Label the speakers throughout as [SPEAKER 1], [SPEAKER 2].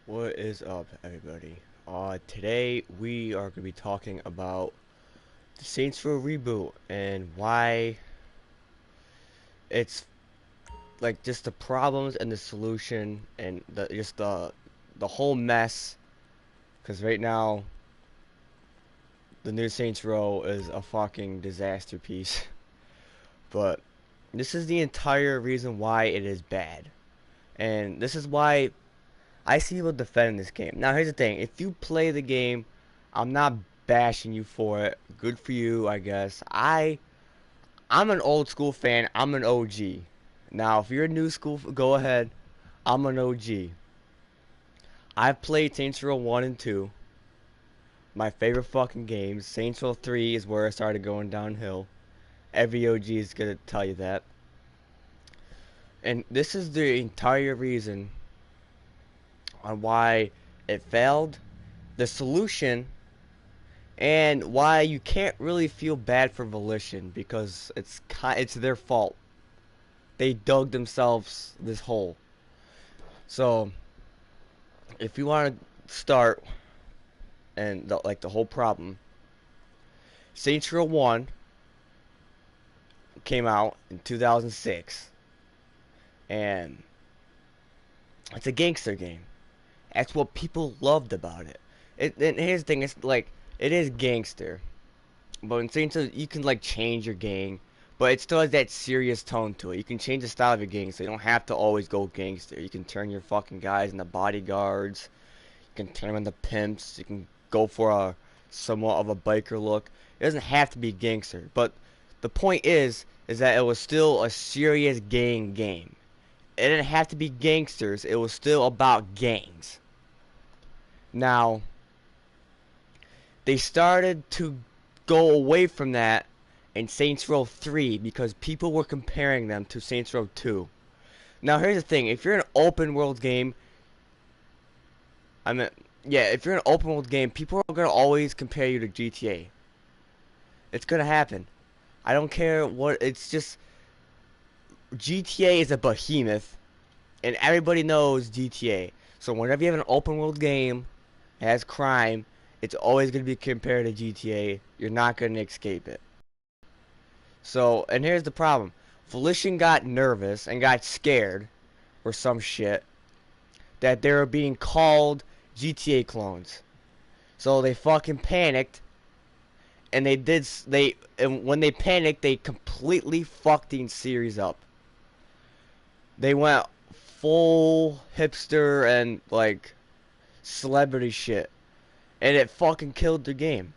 [SPEAKER 1] What is up, everybody? Today we are going to be talking about the Saints Row reboot and why it's like just the problems and the solution and the whole mess. Because right now the new Saints Row is a fucking disaster piece. But this is the entire reason why it is bad, and this is why I see people defending this game. Now, here's the thing: if you play the game, I'm not bashing you for it. Good for you, I guess. I'm an old school fan. I'm an OG. Now, if you're a new school, go ahead. I'm an OG. I've played Saints Row 1 and 2. My favorite fucking games. Saints Row 3 is where I started going downhill. Every OG is gonna tell you that. And this is the entire reason on why it failed, the solution, and why you can't really feel bad for Volition because it's their fault. They dug themselves this hole. So, if you want to start and the whole problem, Saints Row 1 came out in 2006, and it's a gangster game. That's what people loved about it. And here's the thing: it's like it is gangster, but in Saints Row you can like change your gang, but it still has that serious tone to it. You can change the style of your gang, so you don't have to always go gangster. You can turn your fucking guys into bodyguards. You can turn them into pimps. You can go for a somewhat of a biker look. It doesn't have to be gangster, but the point is that it was still a serious gang game. It didn't have to be gangsters. It was still about gangs. Now, they started to go away from that in Saints Row 3 because people were comparing them to Saints Row 2. Now, here's the thing. If you're an open world game, if you're an open world game, people are going to always compare you to GTA. It's going to happen. I don't care what, it's just, GTA is a behemoth, and everybody knows GTA. So whenever you have an open world game that has crime, it's always going to be compared to GTA. You're not going to escape it. So, and here's the problem. Volition got nervous and got scared, or some shit, that they were being called GTA clones. So they fucking panicked, and and when they panicked, they completely fucked the series up. They went full hipster and, like, celebrity shit. And it fucking killed the game.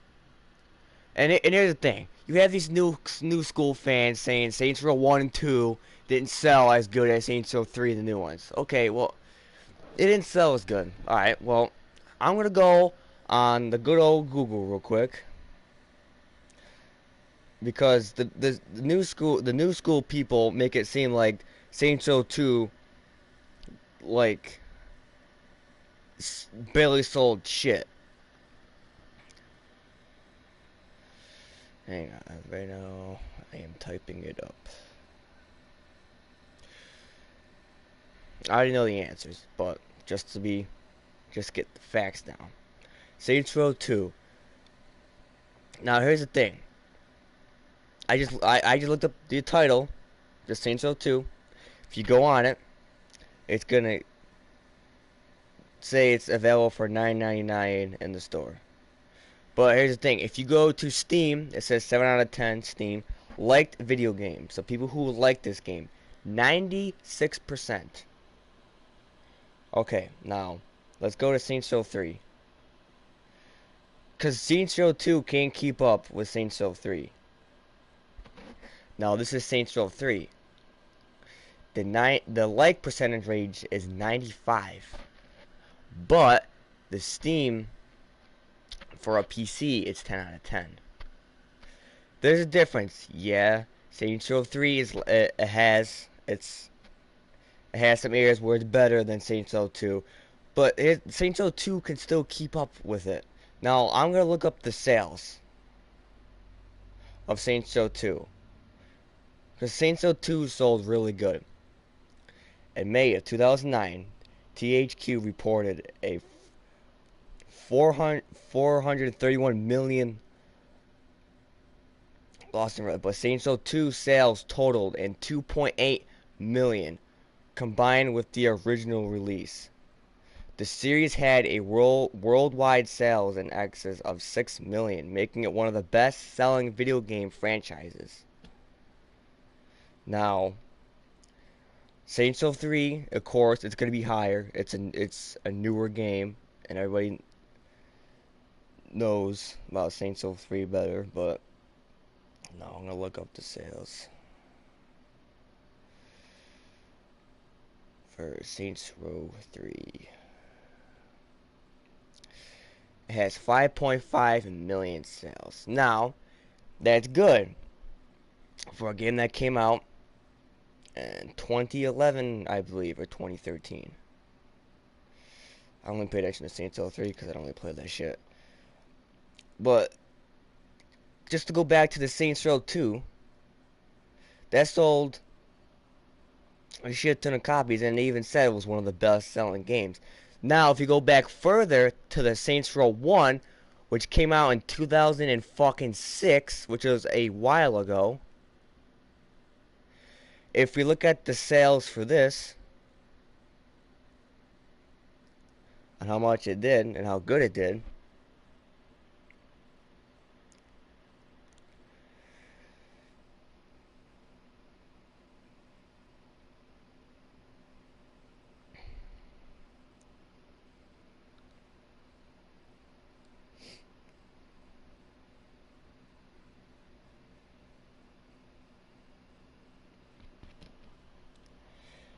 [SPEAKER 1] And here's the thing: you have these new school fans saying Saints Row 1 and 2 didn't sell as good as Saints Row 3, the new ones. Okay, well, it didn't sell as good. All right, well, I'm gonna go on the good old Google real quick because the new school people make it seem like Saints Row 2 like barely sold shit. Hang on, right now I am typing it up. I already know the answers, but just get the facts down. Saints Row 2. Now here's the thing. I just looked up the title, the Saints Row 2. If you go on it, it's gonna say it's available for $9.99 in the store. But here's the thing: if you go to Steam, it says 7 out of 10 Steam liked video game. So people who like this game, 96%. Okay, now let's go to Saints Row 3. Because Saints Row 2 can't keep up with Saints Row 3. Now this is Saints Row 3. The like percentage range is 95. But the Steam for a PC, it's 10 out of 10. There's a difference, yeah. Saints Row 3 it has some areas where it's better than Saints Row 2, but Saints Row 2 can still keep up with it. Now I'm gonna look up the sales of Saints Row 2, because Saints Row 2 sold really good. In May of 2009, THQ reported a 431 million lost in revenue, but Saints Row 2 sales totaled in 2.8 million combined with the original release. The series had a worldwide sales in excess of 6 million, making it one of the best-selling video game franchises. Now, Saints Row 3, of course, it's going to be higher. It's a newer game, and everybody knows about Saints Row 3 better, but no, I'm going to look up the sales for Saints Row 3. It has 5.5 million sales. Now, that's good for a game that came out in 2011, I believe, or 2013. I only paid attention to Saints Row 3 because I don't really play that shit. But just to go back to the Saints Row 2, that sold a shit ton of copies, and they even said it was one of the best-selling games. Now, if you go back further to the Saints Row 1, which came out in 2006, which was a while ago, if we look at the sales for this, and how much it did, and how good it did,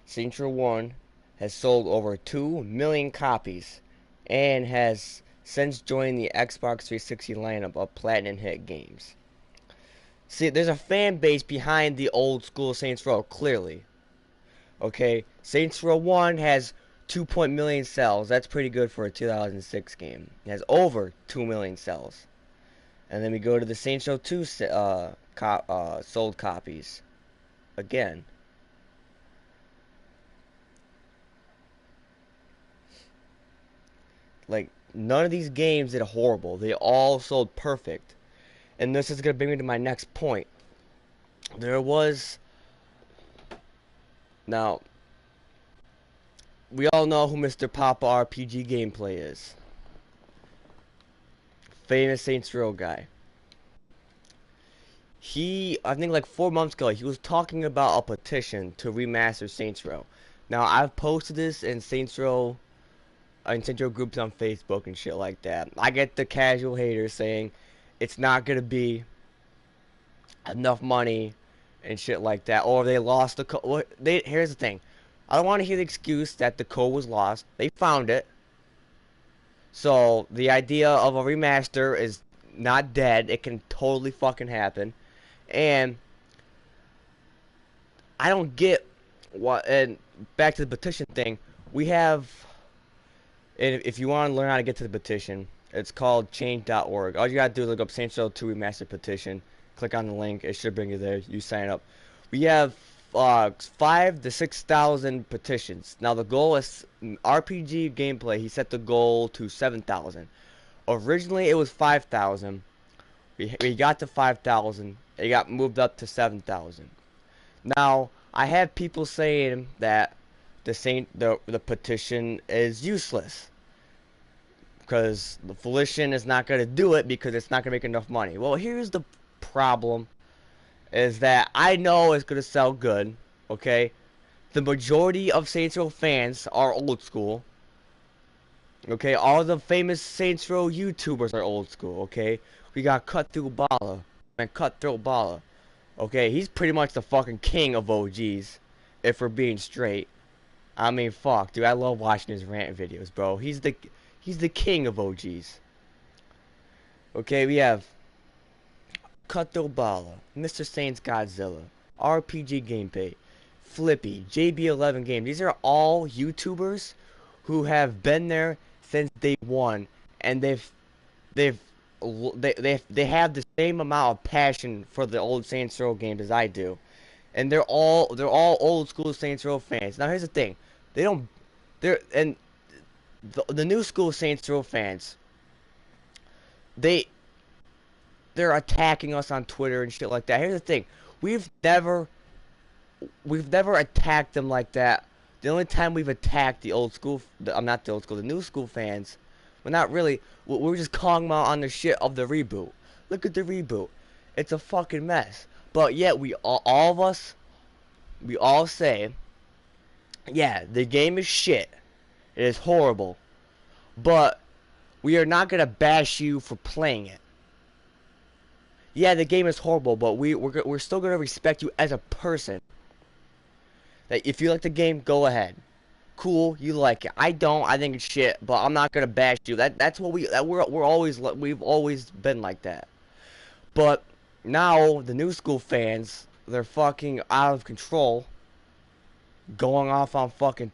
[SPEAKER 1] Saints Row 1 has sold over 2 million copies and has since joined the Xbox 360 lineup of Platinum hit games. See, there's a fan base behind the old school Saints Row, clearly. Okay, Saints Row 1 has 2 million sales. That's pretty good for a 2006 game. It has over 2 million sales. And then we go to the Saints Row 2 sold copies. Again. Like, none of these games did horrible. They all sold perfect. And this is going to bring me to my next point. There was... Now, we all know who Mr. Papa RPG Gameplay is. Famous Saints Row guy. He, I think like 4 months ago, he was talking about a petition to remaster Saints Row. Now, I've posted this in Saints Row groups on Facebook and shit like that. I get the casual haters saying it's not gonna be enough money and shit like that, or they lost the code. Here's the thing, I don't want to hear the excuse that the code was lost. They found it, so the idea of a remaster is not dead. It can totally fucking happen, and I don't get what. And back to the petition thing, we have. And if you want to learn how to get to the petition, it's called change.org. All you gotta do is look up Saints Row 2 Remastered Petition. Click on the link. It should bring you there. You sign up. We have 5,000 to 6,000 petitions. Now the goal is RPG Gameplay. He set the goal to 7,000. Originally it was 5,000. We got to 5,000. It got moved up to 7,000. Now I have people saying that the petition is useless because the Voltion is not going to do it because it's not going to make enough money. Well, here's the problem, is that I know it's going to sell good, okay? The majority of Saints Row fans are old school, okay? All the famous Saints Row YouTubers are old school, okay? We got Cutthroat Bala, okay? He's pretty much the fucking king of OGs, if we're being straight. I mean, fuck, dude, I love watching his rant videos, bro. He's the king of OGs. Okay, we have Cutthroat Bala, Mr. Saints Godzilla, RPG Gameplay, Flippy, JB11 Game. These are all YouTubers who have been there since day one, and they have the same amount of passion for the old Saints Row games as I do. And they're all old school Saints Row fans. Now here's the thing. They they're and the new school Saints Row fans, they they're attacking us on Twitter and shit like that. Here's the thing: we've never we've never attacked them like that. The only time we've attacked the old school, I'm not the old school, the new school fans, well, not really. We're just calling them out on the shit of the reboot. Look at the reboot. It's a fucking mess. But yet we all of us, we all say, yeah, the game is shit. It is horrible. But we are not gonna bash you for playing it. Yeah, the game is horrible, but we're still gonna respect you as a person. That if you like the game, go ahead. Cool, you like it. I don't. I think it's shit, but I'm not gonna bash you. That's what we've always been like that. But now the new school fans, they're fucking out of control, going off on fucking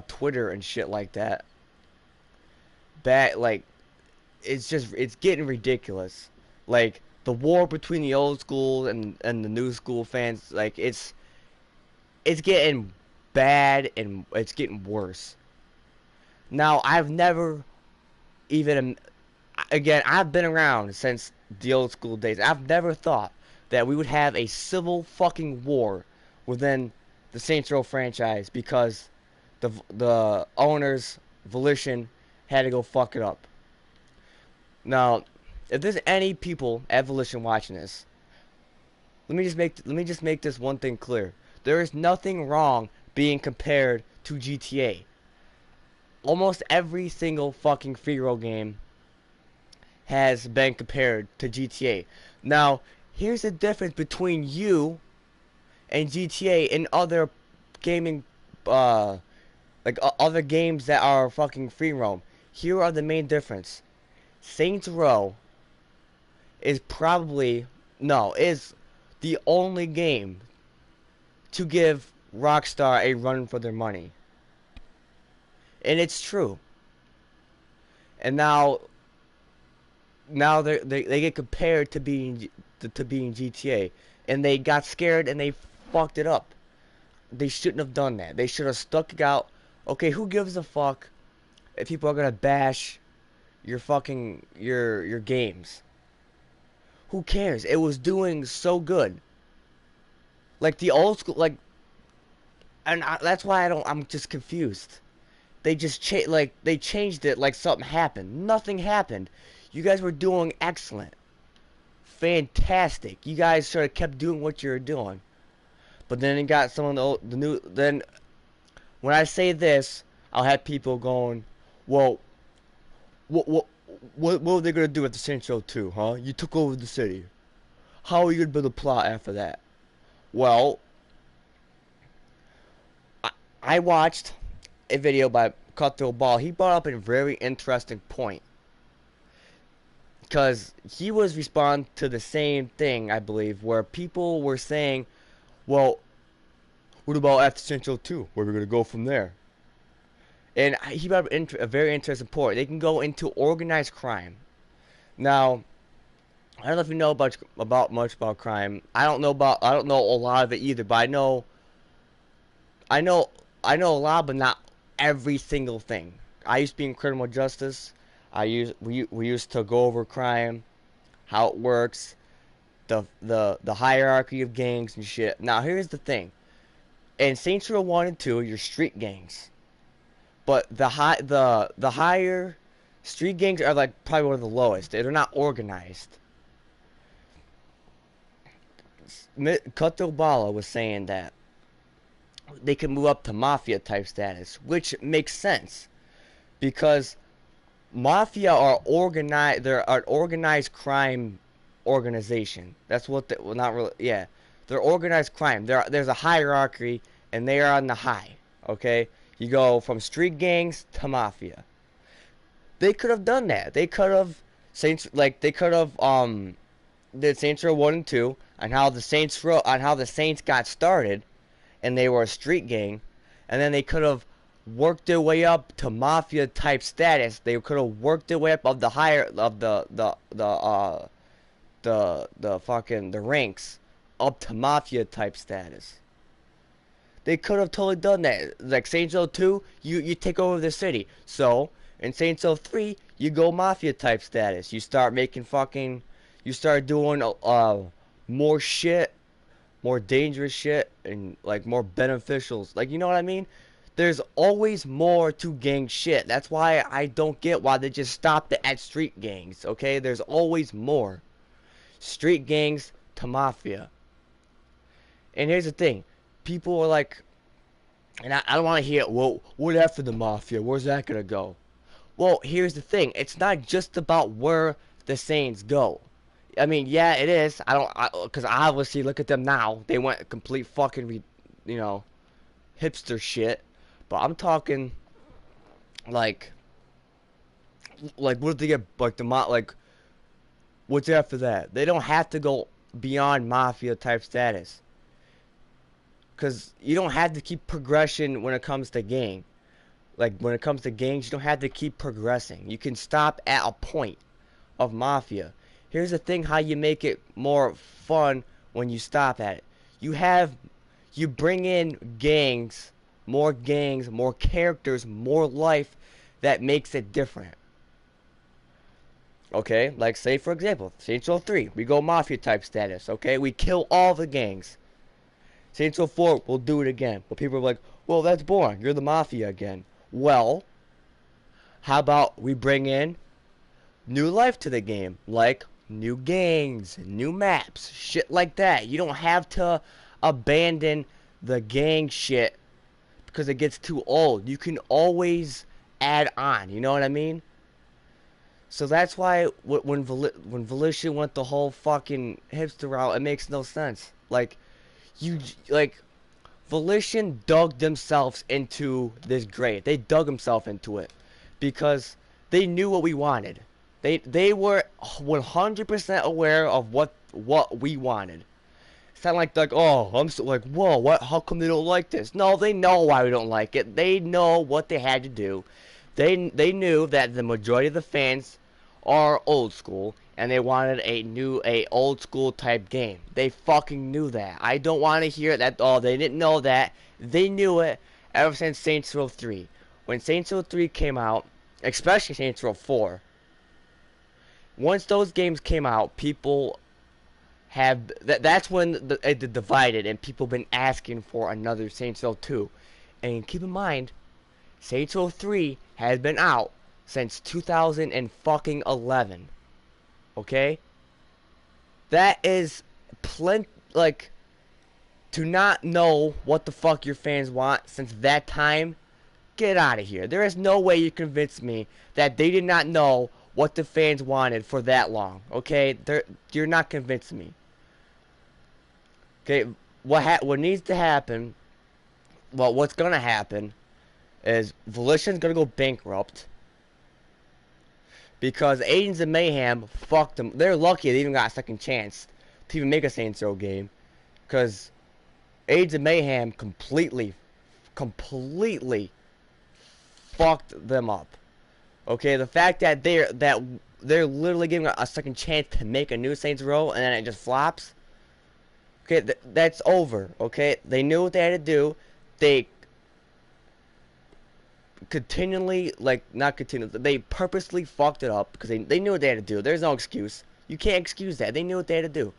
[SPEAKER 1] Twitter and shit like that. Like it's getting ridiculous. Like the war between the old school and the new school fans, like it's getting bad and it's getting worse. Now, I've never even, again, I've been around since the old school days. I've never thought that we would have a civil fucking war within the Saints Row franchise because the owners, Volition, had to go fuck it up. Now, if there's any people at Volition watching this, let me just make this one thing clear. There is nothing wrong being compared to GTA. Almost every single fucking free roll game has been compared to GTA. Now, here's the difference between you and GTA and other gaming, other games that are fucking free roam. Here are the main difference. Saints Row is is the only game to give Rockstar a run for their money. And it's true. And now they get compared to being GTA, and they got scared and they fucked it up. They shouldn't have done that. They should have stuck it out. Okay, who gives a fuck if people are gonna bash your fucking your games? Who cares? It was doing so good. Like the old school, that's why I'm just confused. They just they changed it like something happened. Nothing happened. You guys were doing excellent, fantastic. You guys sort of kept doing what you were doing, but then it got some of the new. Then when I say this, I'll have people going, "Well, what are they gonna do at the Saints Row 2, huh? You took over the city. How are you gonna build a plot after that?" Well, I watched a video by Cutthroat Ball. He brought up a very interesting point. Because he was responding to the same thing, I believe, where people were saying, well, what about after Central 2? Where are we going to go from there? And he brought up a very interesting point. They can go into organized crime. Now, I don't know if you know much about crime. I don't know a lot of it either, but I know a lot, but not every single thing. I used to be in criminal justice. We used to go over crime, how it works, the hierarchy of gangs and shit. Now here's the thing. In Saints Row 1 and 2, you're street gangs. But the higher street gangs are like probably one of the lowest. They're not organized. Cutthroat Bala was saying that they can move up to mafia type status, which makes sense because mafia are organized. They're an organized crime organization. That's what they, well, not really. Yeah, they're organized crime. There's a hierarchy, and they are on the high. Okay, you go from street gangs to mafia. They could have done that. They could have did Saints Row 1 and 2 on how the Saints got started, and they were a street gang, and then they could have worked their way up to mafia type status. They could have worked their way up of the higher of the ranks up to mafia type status. They could have totally done that. Like Saints Row 2, you take over the city. So in Saints Row 3, you go mafia type status. You start making fucking, you start doing more shit, more dangerous shit, and like more beneficials. Like, you know what I mean? There's always more to gang shit. That's why I don't get why they just stopped it at street gangs. Okay, there's always more. Street gangs to mafia. And here's the thing, people are like, and I don't want to hear, well, what after the mafia? Where's that gonna go? Well, here's the thing, it's not just about where the Saints go. I mean, yeah, it is. Because obviously, look at them now. They went complete fucking, you know, hipster shit. But I'm talking, like, what if they get, like, like, what's after that? They don't have to go beyond mafia type status. Because you don't have to keep progression when it comes to gang. Like, when it comes to gangs, you don't have to keep progressing. You can stop at a point of mafia. Here's the thing, how you make it more fun when you stop at it. You bring in gangs, more characters, more life that makes it different. Okay, like say for example, Saints Row 3, we go mafia type status, okay? We kill all the gangs. Saints Row 4, we'll do it again. But people are like, well, that's boring. You're the mafia again. Well, how about we bring in new life to the game? Like new gangs, new maps, shit like that. You don't have to abandon the gang shit because it gets too old. You can always add on. You know what I mean? So that's why when Volition went the whole fucking hipster route, it makes no sense. Like, Volition dug themselves into this grave. They dug themselves into it because they knew what we wanted. They were 100% aware of what we wanted. It's not like oh, I'm so like, whoa, what? How come they don't like this? No, they know why we don't like it. They know what they had to do. They knew that the majority of the fans are old school, and they wanted a old school type game. They fucking knew that. I don't want to hear that. Oh, they didn't know that. They knew it ever since Saints Row 3. When Saints Row 3 came out, especially Saints Row 4. Once those games came out, people have that's when it divided, and people been asking for another Saints Row 2. And keep in mind, Saints Row 3 has been out since 2011. Okay? That is like, to not know what the fuck your fans want since that time, get out of here. There is no way you convince me that they did not know what the fans wanted for that long. Okay? You're not convincing me. Okay? What needs to happen, well, what's gonna happen is Volition's gonna go bankrupt. Because Agents of Mayhem fucked them. They're lucky they even got a second chance to even make a Saints Row game. Because Agents of Mayhem completely fucked them up. Okay, the fact that they're literally giving a second chance to make a new Saints Row and then it just flops. Okay, that's over. Okay, they knew what they had to do. They continually, they purposely fucked it up because they knew what they had to do. There's no excuse. You can't excuse that. They knew what they had to do.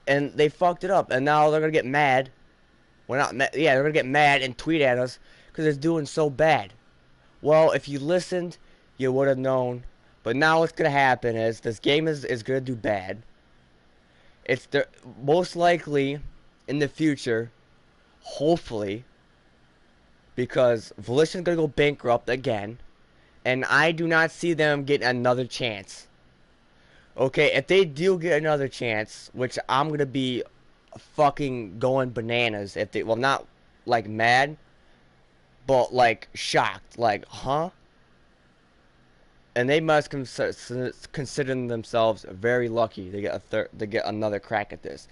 [SPEAKER 1] And they fucked it up, and now they're gonna get mad. Well, not mad. Yeah, they're gonna get mad and tweet at us because it's doing so bad. Well, if you listened, you would have known. But now what's gonna happen is this game is gonna do bad. It's most likely in the future, hopefully, because Volition's gonna go bankrupt again, and I do not see them getting another chance. Okay, if they do get another chance, which I'm gonna be fucking going bananas if they, well, not like mad, but like shocked, like, huh? And they must consider themselves very lucky to get another crack at this.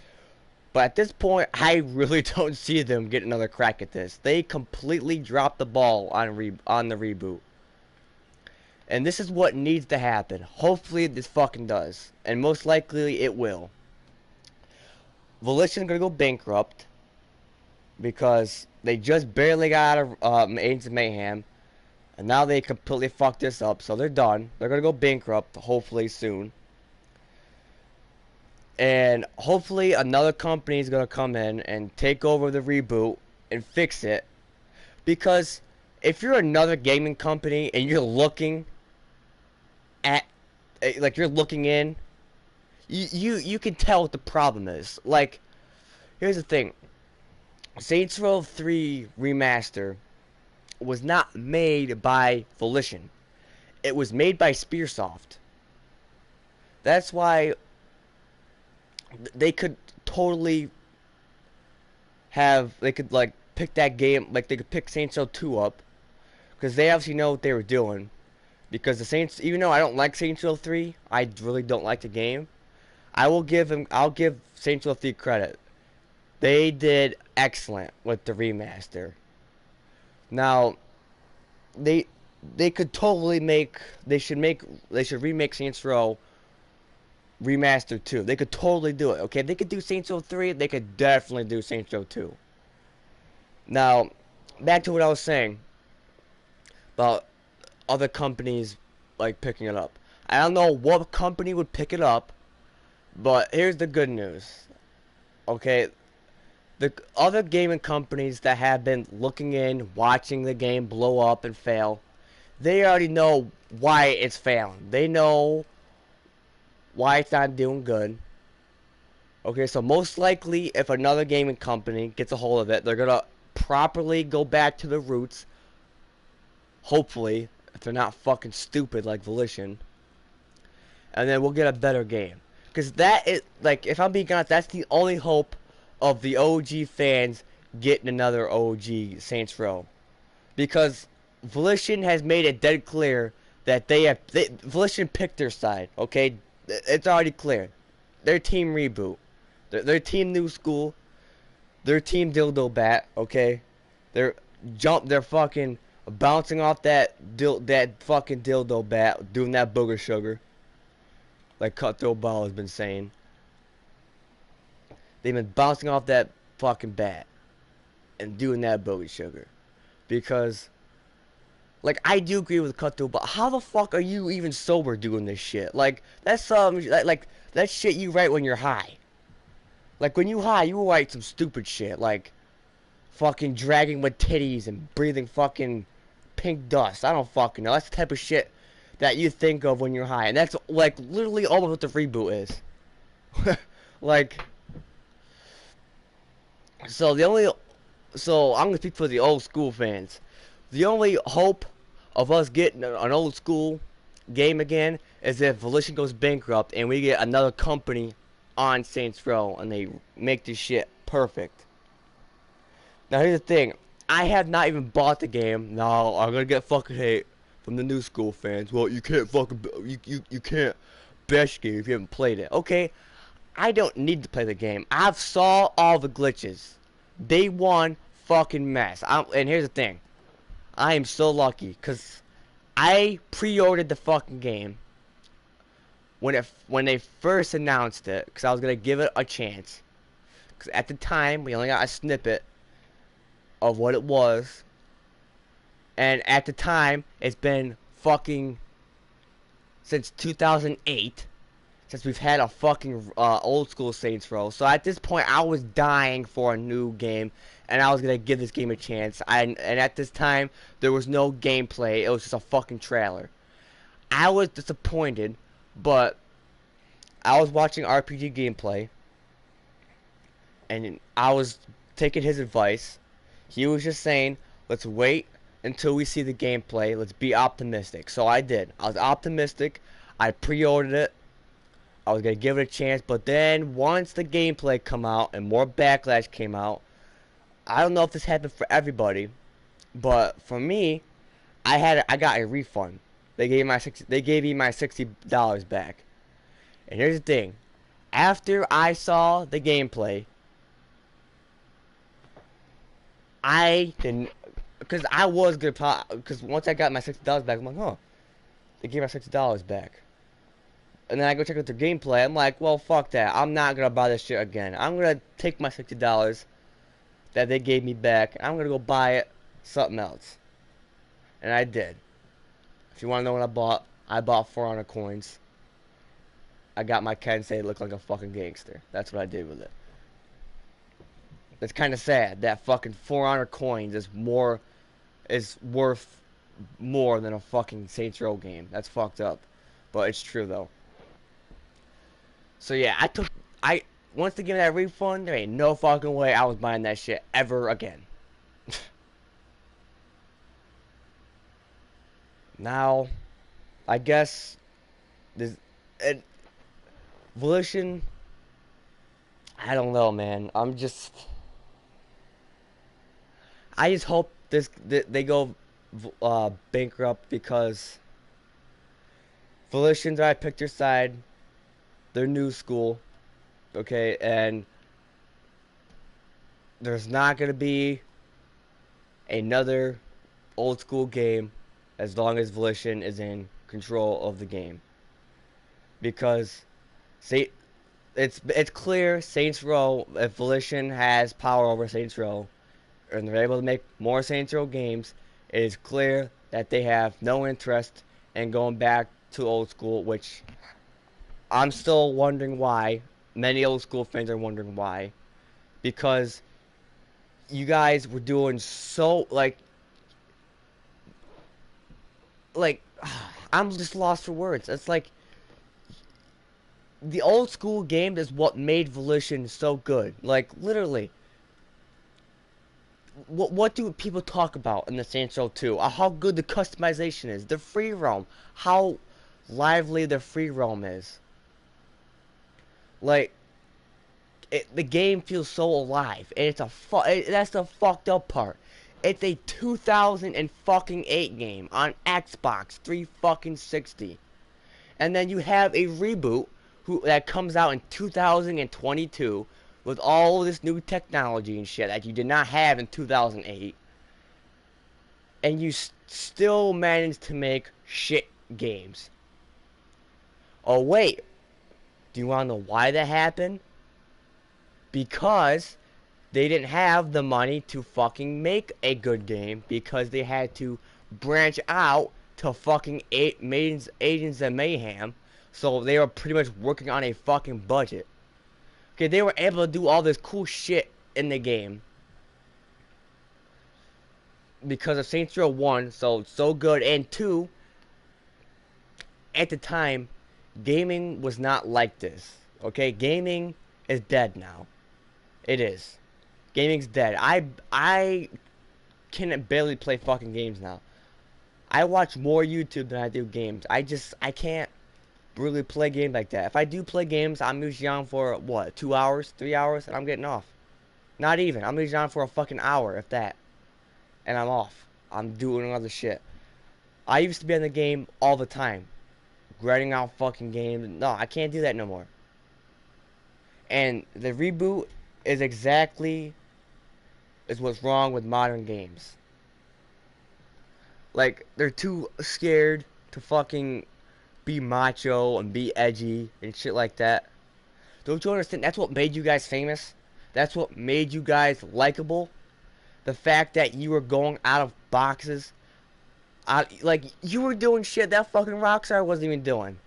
[SPEAKER 1] But at this point, I really don't see them get another crack at this. They completely dropped the ball on the reboot. And this is what needs to happen. Hopefully this fucking does. And most likely it will. Volition's gonna go bankrupt because they just barely got out of Agents of Mayhem, and now they completely fucked this up, so they're done. They're gonna go bankrupt, hopefully soon. And hopefully another company is gonna come in and take over the reboot and fix it. Because if you're another gaming company and you're looking at, like you're looking in, you can tell what the problem is. Like, here's the thing. Saints Row 3 Remaster was not made by Volition. It was made by Spearsoft. That's why they could totally they could like pick that game, like they could pick Saints Row 2 up, because they obviously know what they were doing. Because the Saints, even though I don't like Saints Row 3, I really don't like the game. I'll give Saints Row 3 credit. They did excellent with the remaster. Now, they could totally they should remake Saints Row Remaster 2. They could totally do it. Okay, if they could do Saints Row 3, they could definitely do Saints Row 2. Now, back to what I was saying about other companies like picking it up. I don't know what company would pick it up, but here's the good news. Okay, the other gaming companies that have been looking in, watching the game blow up and fail, they already know why it's failing. They know why it's not doing good. Okay, so most likely, if another gaming company gets a hold of it, they're gonna properly go back to the roots. Hopefully, if they're not fucking stupid like Volition. And then we'll get a better game. Because that is, like, if I'm being honest, that's the only hope of the OG fans getting another OG Saints Row. Because Volition has made it dead clear that Volition picked their side, okay? It's already clear. Their team reboot. Their team new school. Their team dildo bat, okay? They're fucking bouncing off that fucking dildo bat, doing that booger sugar. Like Cutthroat Ball has been saying. They've been bouncing off that fucking bat and doing that booger sugar. Because, like, I do agree with Cutthroat Ball. How the fuck are you even sober doing this shit? Like, that's like that shit you write when you're high. Like, when you high, you write some stupid shit. Like, fucking dragging with titties and breathing fucking pink dust. I don't fucking know. That's the type of shit that you think of when you're high. And that's, like, literally almost what the reboot is. Like, so I'm gonna speak for the old school fans. The only hope of us getting an old school game again is if Volition goes bankrupt and we get another company on Saints Row and they make this shit perfect. Now here's the thing. I have not even bought the game. No, I'm gonna get fucking hate from the new school fans. Well, you can't fucking you can't bash the game if you haven't played it. Okay, I don't need to play the game. I've saw all the glitches. Day one fucking mess. And here's the thing. I am so lucky because I pre-ordered the fucking game when they first announced it, because I was gonna give it a chance. Because at the time we only got a snippet of what it was, and at the time it's been fucking since 2008 since we've had a fucking old school Saints Row. So at this point I was dying for a new game, and I was gonna give this game a chance. And at this time there was no gameplay. It was just a fucking trailer. I was disappointed, but I was watching RPG gameplay and I was taking his advice. He was just saying, let's wait until we see the gameplay. Let's be optimistic. So I did. I was optimistic. I pre-ordered it. I was going to give it a chance. But then once the gameplay come out and more backlash came out, I don't know if this happened for everybody, but for me, I got a refund. They gave me my $60 back. And here's the thing. After I saw the gameplay, I didn't, because I was gonna, because once I got my $60 back, I'm like, huh, they gave my $60 back. And then I go check out their gameplay. I'm like, well, fuck that. I'm not gonna buy this shit again. I'm gonna take my $60 that they gave me back. I'm gonna go buy it something else. And I did. If you wanna know what I bought 400 coins. I got my Kensei look like a fucking gangster. That's what I did with it. It's kind of sad that fucking 400 coins is worth more than a fucking Saints Row game. That's fucked up, but it's true though. So yeah, I once they give me that refund, there ain't no fucking way I was buying that shit ever again. Now, I guess this it, Volition. I don't know, man. I just hope they go bankrupt because Volition's I picked their side. They're new school, okay, and there's not gonna be another old school game as long as Volition is in control of the game because say it's clear Saints Row, if Volition has power over Saints Row and they're able to make more Saints Row games, it is clear that they have no interest in going back to old school, which I'm still wondering why. Many old school fans are wondering why. Because you guys were doing so like I'm just lost for words. It's like the old school game is what made Volition so good. Like literally, what do people talk about in the Saints Row 2? How good the customization is, the free roam, how lively the free roam is. Like the game feels so alive, and that's the fucked up part. It's a 2008 game on Xbox 360, and then you have a reboot that comes out in 2022 with all this new technology and shit that you did not have in 2008, and you still manage to make shit games. Oh wait, do you want to know why that happened? Because they didn't have the money to fucking make a good game because they had to branch out to fucking Agents of Mayhem. So they were pretty much working on a fucking budget. Okay, they were able to do all this cool shit in the game because of Saints Row 1, so good, and 2, at the time, gaming was not like this. Okay, gaming is dead now. It is. Gaming's dead. I can barely play fucking games now. I watch more YouTube than I do games. I can't really play games like that. If I do play games, I'm usually on for what, 2 hours, 3 hours, and I'm getting off. Not even. I'm usually on for a fucking hour, if that, and I'm off. I'm doing other shit. I used to be on the game all the time, grinding out fucking games. No, I can't do that no more. And the reboot is what's wrong with modern games. Like, they're too scared to fucking be macho and be edgy and shit like that. Don't you understand? That's what made you guys famous. That's what made you guys likable. The fact that you were going out of boxes. Like, you were doing shit that fucking Rockstar wasn't even doing.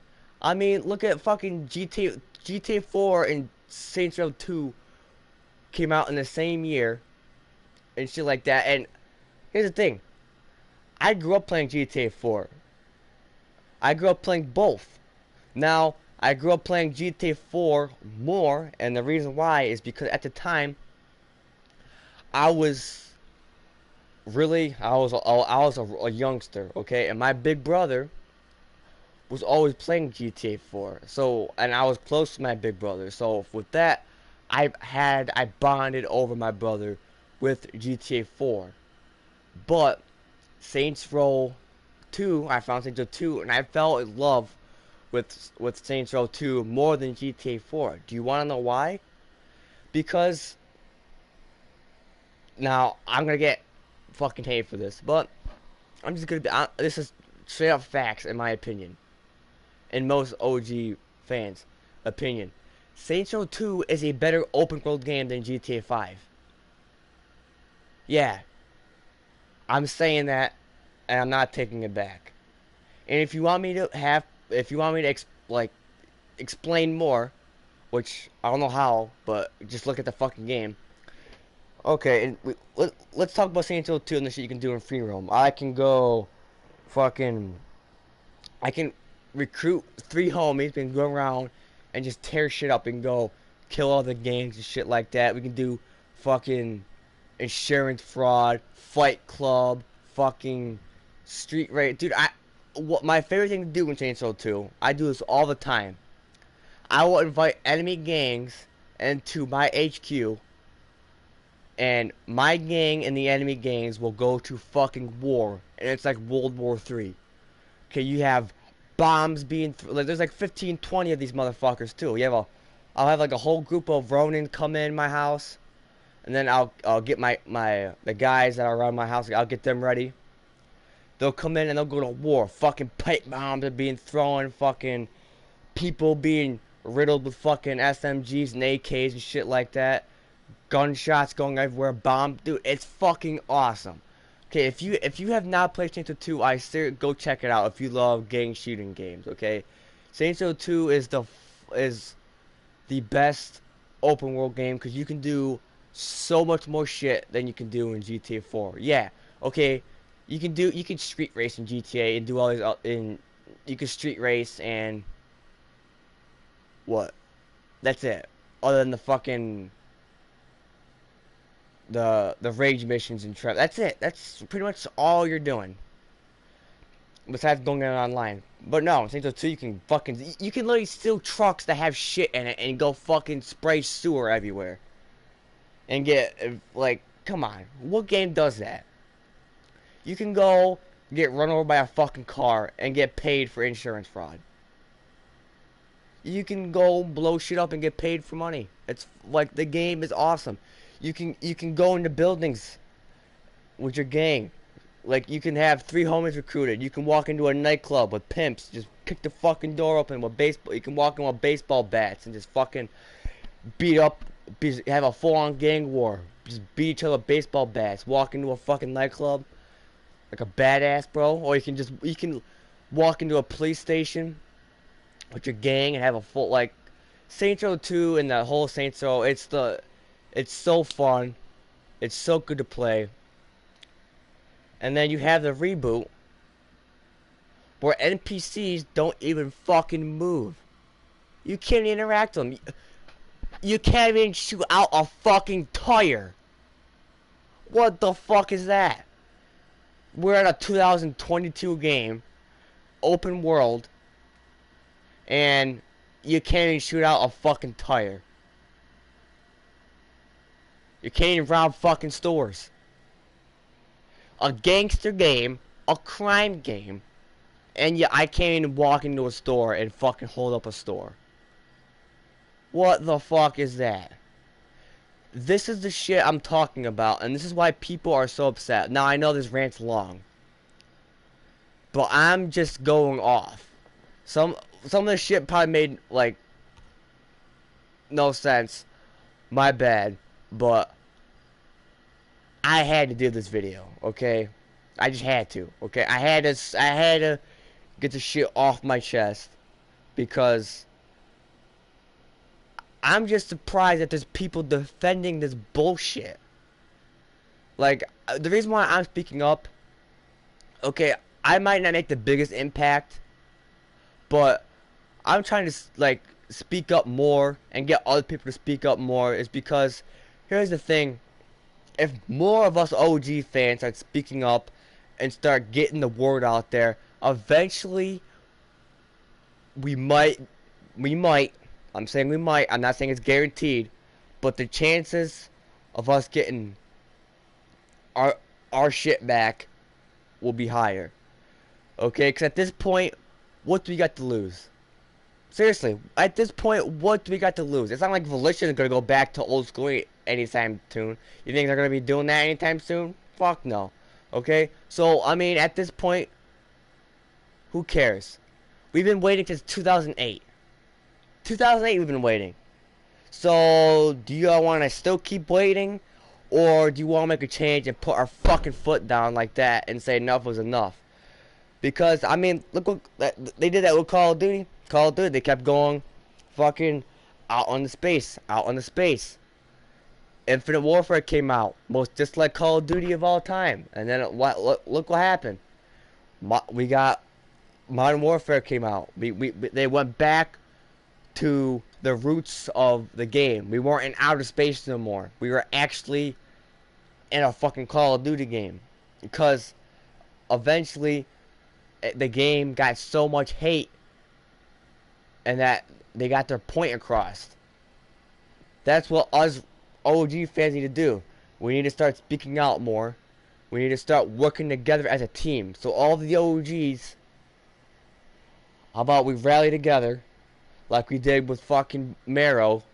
[SPEAKER 1] I mean, look at fucking GTA 4 and Saints Row 2 came out in the same year and shit like that. And here's the thing, I grew up playing GTA 4. I grew up playing both. Now I grew up playing GTA 4 more, and the reason why is because at the time I was a youngster, okay, and my big brother was always playing GTA 4. So, and I was close to my big brother. So with that, I bonded over my brother with GTA 4. But Saints Row 2, I found Saints Row 2, and I fell in love with Saints Row 2 more than GTA 4. Do you want to know why? Because now I'm gonna get fucking hate for this, but I'm just gonna be. This is straight up facts in my opinion. And most OG fans' opinion. Saints Row 2 is a better open world game than GTA 5. Yeah, I'm saying that, and I'm not taking it back. And if you want me to explain more, which I don't know how, but just look at the fucking game. Okay, and let's talk about Saints Row 2 and the shit you can do in free roam. Fucking, I can recruit 3 homies and go around and just tear shit up and go kill all the gangs and shit like that. We can do fucking insurance fraud, fight club, fucking street raid. Dude, what my favorite thing to do in Saints Row 2, I do this all the time. I will invite enemy gangs into my HQ, and my gang and the enemy gangs will go to fucking war, and it's like World War III. Okay, you have bombs being like there's like 15, 20 of these motherfuckers too. I'll have like a whole group of Ronin come in my house, and then I'll get the guys that are around my house. I'll get them ready. They'll come in and they'll go to war. Fucking pipe bombs are being thrown. Fucking people being riddled with fucking SMGs and AKs and shit like that. Gunshots going everywhere. Bomb, dude, it's fucking awesome. Okay, if you have not played Saints Row 2, go check it out if you love gang shooting games. Okay, Saints Row 2 is the best open world game because you can do so much more shit than you can do in GTA 4. Yeah, okay, you can street race in GTA and do all these you can street race and what? That's it. Other than the fucking the rage missions and trap. That's it. That's pretty much all you're doing. Besides going in online. But no, Saints Row 2 you can literally steal trucks that have shit in it and go fucking spray sewer everywhere. And get like, come on. What game does that? You can go get run over by a fucking car and get paid for insurance fraud. You can go blow shit up and get paid for money. It's like the game is awesome. You can go into buildings with your gang. Like you can have 3 homies recruited. You can walk into a nightclub with pimps, just kick the fucking door open with baseball. You can walk in with baseball bats and just fucking have a full-on gang war. Just beat each other with baseball bats. Walk into a fucking nightclub like a badass, bro. Or you can walk into a police station with your gang and have a full like Saints Row 2 and the whole Saints Row. It's so fun. It's so good to play. And then you have the reboot where NPCs don't even fucking move. You can't interact with them. You can't even shoot out a fucking tire. What the fuck is that? We're at a 2022 game, open world, and you can't even shoot out a fucking tire. You can't even rob fucking stores. A gangster game, a crime game, and yeah, I can't even walk into a store and fucking hold up a store. What the fuck is that? This is the shit I'm talking about, and this is why people are so upset. Now, I know this rant's long, but I'm just going off. Some of the shit probably made, like, no sense. My bad, but I had to do this video, okay? I just had to, okay? I had to get the shit off my chest because I'm just surprised that there's people defending this bullshit. Like, the reason why I'm speaking up, okay, I might not make the biggest impact, but I'm trying to, like, speak up more and get other people to speak up more is because, here's the thing, if more of us OG fans start speaking up and start getting the word out there, eventually, we might, I'm saying we might, I'm not saying it's guaranteed, but the chances of us getting our shit back will be higher. Okay, because at this point, what do we got to lose? Seriously, at this point, what do we got to lose? It's not like Voltion is going to go back to old school anytime soon. You think they're going to be doing that anytime soon? Fuck no. Okay? So, I mean, at this point, who cares? We've been waiting since 2008. 2008 we've been waiting. So, do you all want to still keep waiting? Or do you want to make a change and put our fucking foot down like that and say enough was enough? Because, I mean, look what they did that with Call of Duty. Call of Duty, they kept going fucking out on the space. Out on the space. Infinite Warfare came out. Most just like Call of Duty of all time. And then, look what happened. We got Modern Warfare came out. They went back to the roots of the game. We weren't in outer space no more. We were actually in a fucking Call of Duty game. Because eventually the game got so much hate and that they got their point across. That's what us OG fans need to do. We need to start speaking out more. We need to start working together as a team. So all the OGs, how about we rally together like we did with fucking Marrow,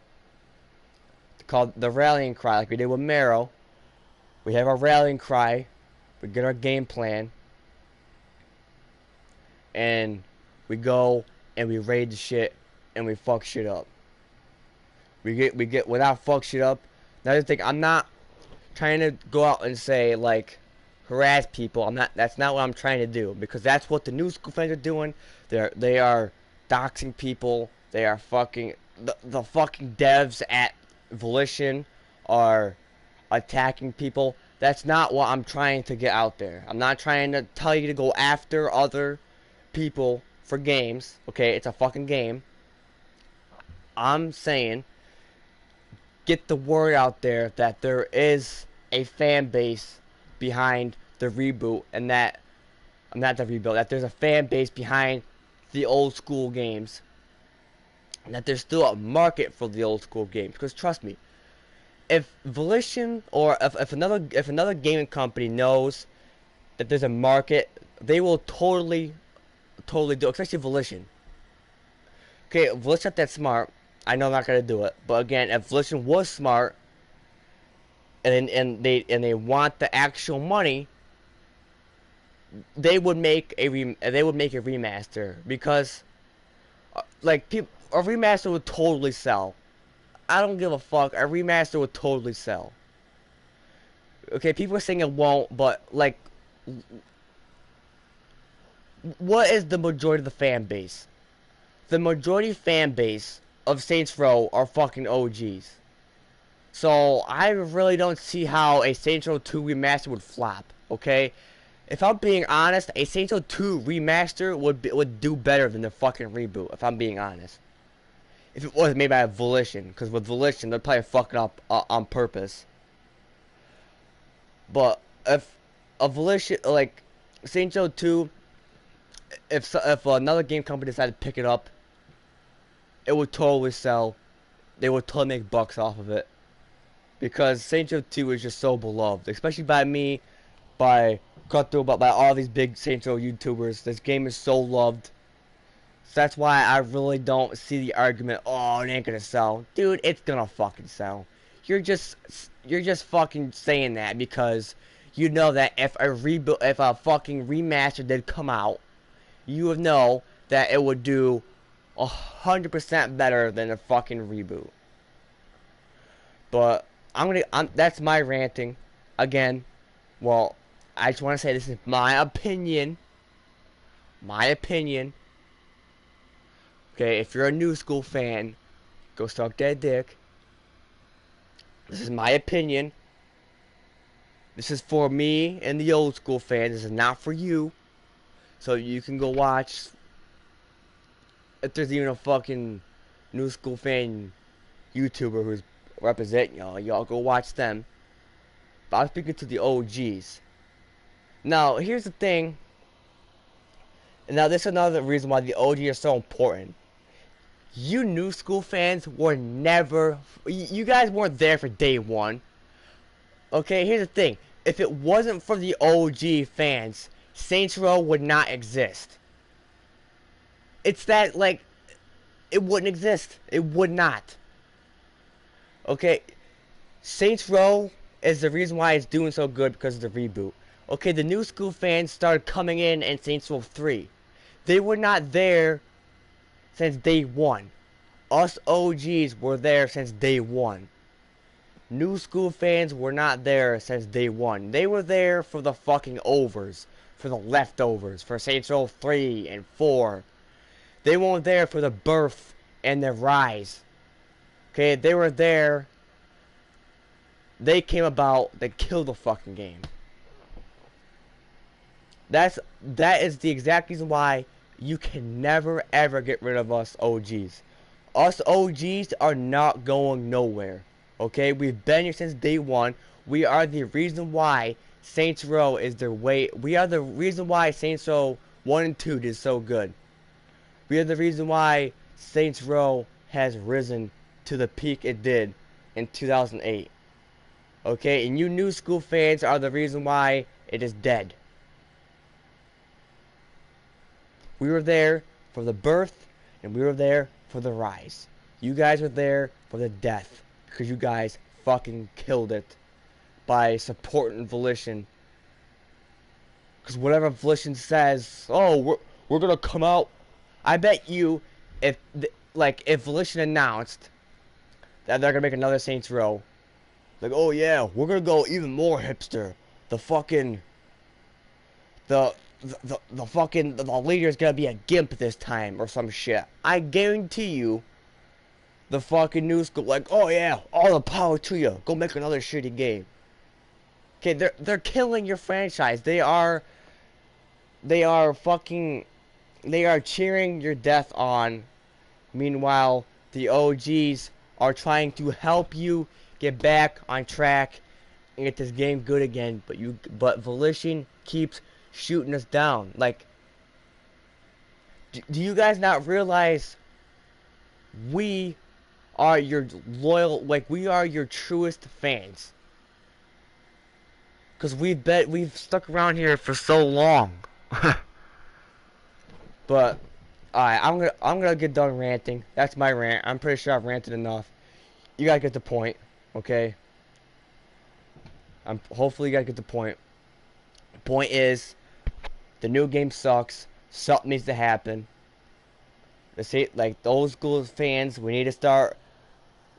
[SPEAKER 1] called the rallying cry, like we did with Marrow. We have our rallying cry, we get our game plan, and we go and we raid the shit and we fuck shit up. We get without fuck shit up. Another thing, I'm not trying to go out and say like harass people. That's not what I'm trying to do, because that's what the new school fans are doing. They are doxing people. They are fucking the fucking devs at Voltion are attacking people. That's not what I'm trying to get out there. I'm not trying to tell you to go after other people for games. Okay, it's a fucking game. I'm saying get the word out there that there is a fan base behind the reboot, and that not the rebuild, that there's a fan base behind the old school games, and that there's still a market for the old school games. Because trust me, if Volition or if another gaming company knows that there's a market, they will totally do it, especially Volition. Okay, Volition's not that smart. I know I'm not gonna do it, but again, if Volition was smart and they want the actual money, they would make a remaster, because like a remaster would totally sell. I don't give a fuck. A remaster would totally sell. Okay, people are saying it won't, but like, what is the majority of the fan base? The majority fan base of Saints Row are fucking OGs. So I really don't see how a Saints Row 2 remaster would flop. Okay, if I'm being honest, a Saints Row 2 remaster would do better than the fucking reboot. If I'm being honest, if it was made by Volition, because with Volition they'd probably fuck it up on purpose. But if a Volition, like Saints Row 2, if another game company decided to pick it up, it would totally sell. They would totally make bucks off of it, because Saints Row 2 is just so beloved, especially by me, by Cutthroat, by all these big Saints Row YouTubers. This game is so loved. So that's why I really don't see the argument, oh, it ain't gonna sell. Dude, it's gonna fucking sell. You're just fucking saying that because you know that if a fucking remaster did come out, you would know that it would do 100% better than a fucking reboot. But that's my ranting. Again, well, I just want to say this is my opinion. My opinion. Okay, if you're a new school fan, go suck that dick. This is my opinion. This is for me and the old school fans. This is not for you. So you can go watch. If there's even a fucking new school fan YouTuber who's representing y'all go watch them. But I'm speaking to the OGs. Now, here's the thing. And now this is another reason why the OG are so important. You new school fans were never... You guys weren't there for day one. Okay, here's the thing. If it wasn't for the OG fans, Saints Row would not exist. It's that, like, it wouldn't exist. It would not. Okay, Saints Row is the reason why it's doing so good, because of the reboot. Okay, the new school fans started coming in Saints Row 3. They were not there since day one. Us OGs were there since day one. New school fans were not there since day one. They were there for the fucking overs, for the leftovers, for Saints Row 3 and 4. They weren't there for the birth and the rise. Okay, they were there. They came about. They killed the fucking game. That is the exact reason why you can never ever get rid of us OGs. Us OGs are not going nowhere. Okay, we've been here since day one. We are the reason why Saints Row is their way. We are the reason why Saints Row 1 and 2 did so good. We are the reason why Saints Row has risen to the peak it did in 2008. Okay, and you new school fans are the reason why it is dead. We were there for the birth, and we were there for the rise. You guys were there for the death, because you guys fucking killed it by supporting Volition. Because whatever Volition says, oh, we're gonna come out. I bet you, if Volition announced that they're gonna make another Saints Row, like, oh yeah, we're gonna go even more hipster. The fucking the leader's gonna be a gimp this time or some shit. I guarantee you, the fucking news go like, oh yeah, all the power to you. Go make another shitty game. Okay, they're killing your franchise. They are cheering your death on. Meanwhile, the OGs are trying to help you get back on track and get this game good again. But Volition keeps shooting us down. Like, do you guys not realize we are your loyal, like, we are your truest fans? Because we've stuck around here for so long. But alright, I'm gonna get done ranting. That's my rant. I'm pretty sure I've ranted enough. You gotta get the point, okay? Hopefully you gotta get the point. The point is, the new game sucks. Something needs to happen. Like, the old school fans, we need to start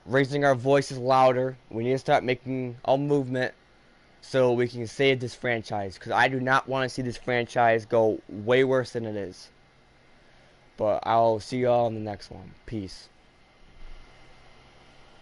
[SPEAKER 1] raising our voices louder. We need to start making a movement so we can save this franchise. Because I do not want to see this franchise go way worse than it is. But I'll see y'all in the next one. Peace.